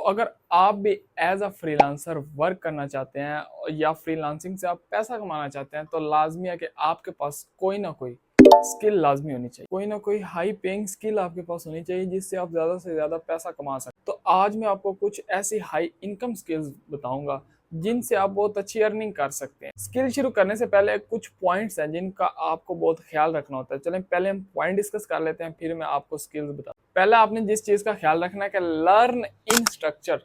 अगर आप भी एज अ फ्रीलांसर वर्क करना चाहते हैं या फ्रीलांसिंग से आप पैसा कमाना चाहते हैं तो लाजमी है कि आपके पास कोई ना कोई स्किल लाजमी होनी चाहिए। कोई ना कोई हाई पेइंग स्किल आपके पास होनी चाहिए जिससे आप ज़्यादा से ज़्यादा पैसा कमा सकते। तो आज मैं आपको कुछ ऐसी हाई इनकम स्किल्स बताऊंगा जिनसे आप बहुत अच्छी अर्निंग कर सकते हैं। स्किल शुरू करने से पहले कुछ पॉइंट्स हैं जिनका आपको बहुत ख्याल रखना होता है। चलें पहले हम पॉइंट डिस्कस कर लेते हैं, फिर मैं आपको स्किल्स बता। पहले आपने जिस चीज़ का ख्याल रखना है कि लर्न इन स्ट्रक्चर।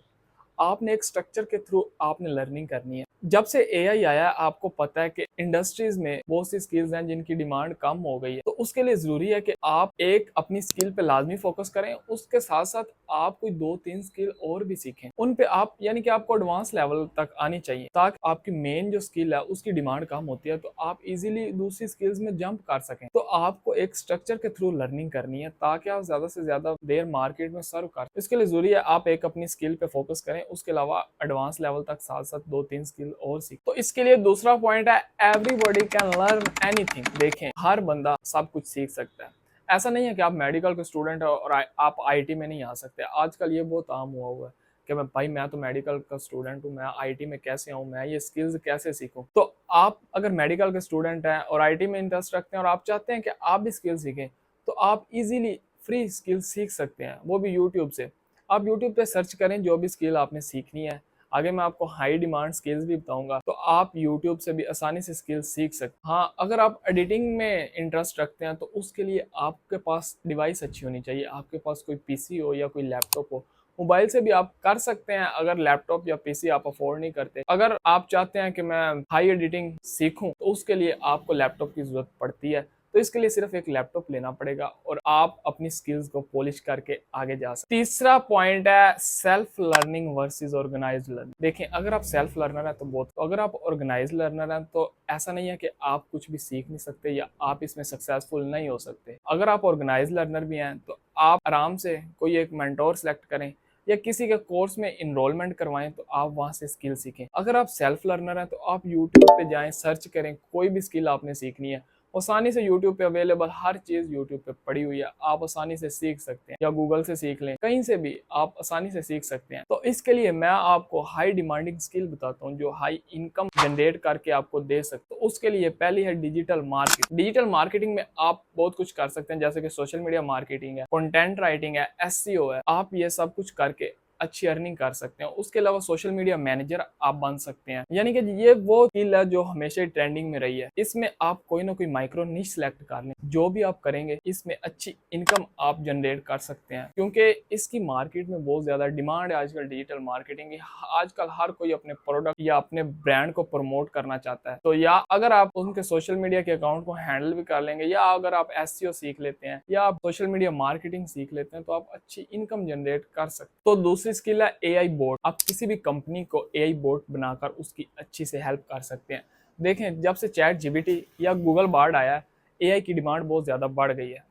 आपने एक स्ट्रक्चर के थ्रू आपने लर्निंग करनी है। जब से एआई आया आपको पता है कि इंडस्ट्रीज में बहुत सी स्किल्स हैं जिनकी डिमांड कम हो गई है। तो उसके लिए जरूरी है कि आप एक अपनी स्किल पे लाजमी फोकस करें, उसके साथ साथ आप कोई 2-3 स्किल और भी सीखें। उन पे आप यानी कि आपको एडवांस लेवल तक आनी चाहिए ताकि आपकी मेन जो स्किल है उसकी डिमांड कम होती है तो आप इजीली दूसरी स्किल्स में जंप कर सकें। तो आपको एक स्ट्रक्चर के थ्रू लर्निंग करनी है ताकि आप ज्यादा से ज्यादा देर मार्केट में सर्व कर। इसके लिए जरूरी है आप एक अपनी स्किल पे फोकस करें, उसके अलावा एडवांस लेवल तक साथ साथ 2-3 स्किल और सीख। तो इसके लिए दूसरा पॉइंट है एवरीबॉडी कैन लर्न एनीथिंग। देखें हर बंदा सब कुछ सीख सकता है। ऐसा नहीं है कि आप मेडिकल के स्टूडेंट हो और आप आईटी में नहीं आ सकते। आजकल ये बहुत आम हुआ है कि मैं तो मेडिकल का स्टूडेंट हूँ, मैं आईटी में कैसे आऊँ, मैं ये स्किल्स कैसे सीखूं। तो आप अगर मेडिकल के स्टूडेंट हैं और आईटी में इंटरेस्ट रखते हैं और आप चाहते हैं कि आप भी स्किल सीखें तो आप इजीली फ्री स्किल सीख सकते हैं, वो भी यूट्यूब से। आप यूट्यूब पे सर्च करें जो भी स्किल आपने सीखनी है। आगे मैं आपको हाई डिमांड स्किल्स भी बताऊंगा तो आप यूट्यूब से भी आसानी से स्किल्स सीख सकते हैं। हाँ, अगर आप एडिटिंग में इंटरेस्ट रखते हैं तो उसके लिए आपके पास डिवाइस अच्छी होनी चाहिए। आपके पास कोई पीसी हो या कोई लैपटॉप हो। मोबाइल से भी आप कर सकते हैं अगर लैपटॉप या पीसी आप अफोर्ड नहीं करते। अगर आप चाहते हैं कि मैं हाई एडिटिंग सीखूं तो उसके लिए आपको लैपटॉप की जरूरत पड़ती है। तो इसके लिए सिर्फ एक लैपटॉप लेना पड़ेगा और आप अपनी स्किल्स को पॉलिश करके आगे जा सकते। तीसरा पॉइंट है self learning versus organised learning. देखिए अगर आप सेल्फ लर्नर हैं तो बहुत, अगर आप ऑर्गेनाइज्ड लर्नर हैं तो ऐसा नहीं है कि आप कुछ भी सीख नहीं सकते या आप इसमें सक्सेसफुल नहीं हो सकते। अगर आप ऑर्गेनाइज्ड लर्नर भी हैं तो आप आराम से कोई एक मेंटोर सेलेक्ट करें या किसी के कोर्स में इनरोलमेंट करवाएं तो आप वहां से स्किल सीखें। अगर आप सेल्फ लर्नर हैं तो आप यूट्यूब पे जाएं, सर्च करें, कोई भी स्किल आपने सीखनी है आसानी से यूट्यूब पे अवेलेबल, हर चीज यूट्यूब पे पड़ी हुई है, आप आसानी से सीख सकते हैं। या गूगल से सीख लें, कहीं से भी आप आसानी से सीख सकते हैं। तो इसके लिए मैं आपको हाई डिमांडिंग स्किल बताता हूँ जो हाई इनकम जनरेट करके आपको दे सकते। तो उसके लिए पहली है डिजिटल मार्केटिंग। डिजिटल मार्केटिंग में आप बहुत कुछ कर सकते हैं जैसे कि सोशल मीडिया मार्केटिंग है, कंटेंट राइटिंग है, एसईओ है। आप ये सब कुछ करके अच्छी अर्निंग कर सकते हैं। उसके अलावा सोशल मीडिया मैनेजर आप बन सकते हैं, यानी कि ये वो स्किल है जो हमेशा ट्रेंडिंग में रही है। इसमें आप कोई ना कोई माइक्रो निश सिलेक्ट कर लें, जो भी आप करेंगे इसमें अच्छी इनकम आप जनरेट कर सकते हैं क्योंकि इसकी मार्केट में बहुत ज्यादा डिमांड है आजकल डिजिटल मार्केटिंग की। आजकल हर कोई अपने प्रोडक्ट या अपने ब्रांड को प्रमोट करना चाहता है। तो या अगर आप उनके सोशल मीडिया के अकाउंट को हैंडल भी कर लेंगे या अगर आप एसईओ सीख लेते हैं या आप सोशल मीडिया मार्केटिंग सीख लेते हैं तो आप अच्छी इनकम जनरेट कर सकते हैं। तो दूसरी स्किल है एआई बोट। आप किसी भी कंपनी को एआई बोट बनाकर उसकी अच्छी से हेल्प कर सकते हैं। देखें जब से चैट जीपीटी या गूगल बार्ड आया है एआई की डिमांड बहुत ज्यादा बढ़ गई है।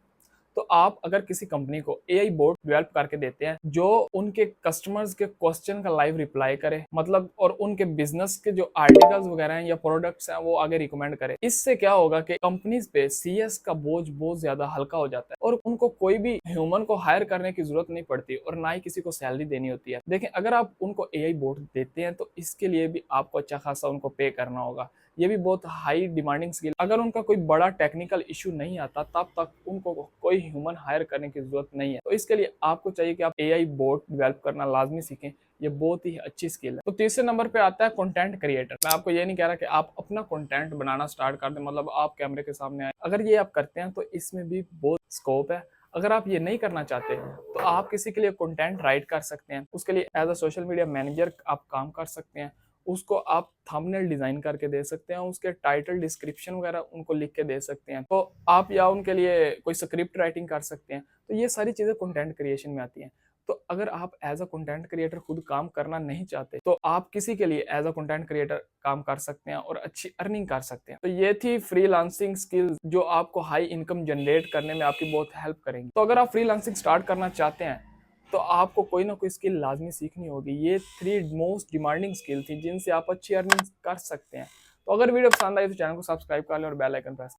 तो आप अगर किसी कंपनी को एआई बोट डेवलप करके देते हैं जो उनके कस्टमर्स के क्वेश्चन का लाइव रिप्लाई करे, मतलब और उनके बिजनेस के जो आर्टिकल्स वगैरह हैं या प्रोडक्ट्स हैं वो आगे रिकमेंड करे, इससे क्या होगा कि कंपनीज पे सीएस का बोझ बहुत ज्यादा हल्का हो जाता है और उनको कोई भी ह्यूमन को हायर करने की जरूरत नहीं पड़ती और ना ही किसी को सैलरी देनी होती है। देखें अगर आप उनको एआई बोट देते हैं तो इसके लिए भी आपको अच्छा खासा उनको पे करना होगा। ये भी बहुत हाई डिमांडिंग स्किल। अगर उनका कोई बड़ा टेक्निकल इशू नहीं आता तब तक उनको कोई ह्यूमन हायर करने की जरूरत नहीं है। तो इसके लिए आपको चाहिए कि आप एआई बोट डेवलप करना लाजमी सीखें। ये बहुत ही अच्छी स्किल है। तो तीसरे नंबर पे आता है कंटेंट क्रिएटर। मैं आपको ये नहीं कह रहा कि आप अपना कंटेंट बनाना स्टार्ट कर दें, मतलब आप कैमरे के सामने आए। अगर ये आप करते हैं तो इसमें भी बहुत स्कोप है। अगर आप ये नहीं करना चाहते तो आप किसी के लिए कंटेंट राइट कर सकते हैं। उसके लिए as a social media manager आप काम कर सकते हैं। उसको आप थंबनेल डिजाइन करके दे सकते हैं, उसके टाइटल डिस्क्रिप्शन वगैरह उनको लिख के दे सकते हैं। तो आप या उनके लिए कोई स्क्रिप्ट राइटिंग कर सकते हैं। तो ये सारी चीजें कंटेंट क्रिएशन में आती हैं। तो अगर आप एज अ कंटेंट क्रिएटर खुद काम करना नहीं चाहते तो आप किसी के लिए एज अ कंटेंट क्रिएटर काम कर सकते हैं और अच्छी अर्निंग कर सकते हैं। तो ये थी फ्रीलांसिंग स्किल्स जो आपको हाई इनकम जनरेट करने में आपकी बहुत हेल्प करेंगी। तो अगर आप फ्रीलांसिंग स्टार्ट करना चाहते हैं तो आपको कोई ना कोई स्किल लाजमी सीखनी होगी। ये 3 मोस्ट डिमांडिंग स्किल थी जिनसे आप अच्छी अर्निंग कर सकते हैं। तो अगर वीडियो पसंद आई तो चैनल को सब्सक्राइब कर लें और बेल आइकन प्रेस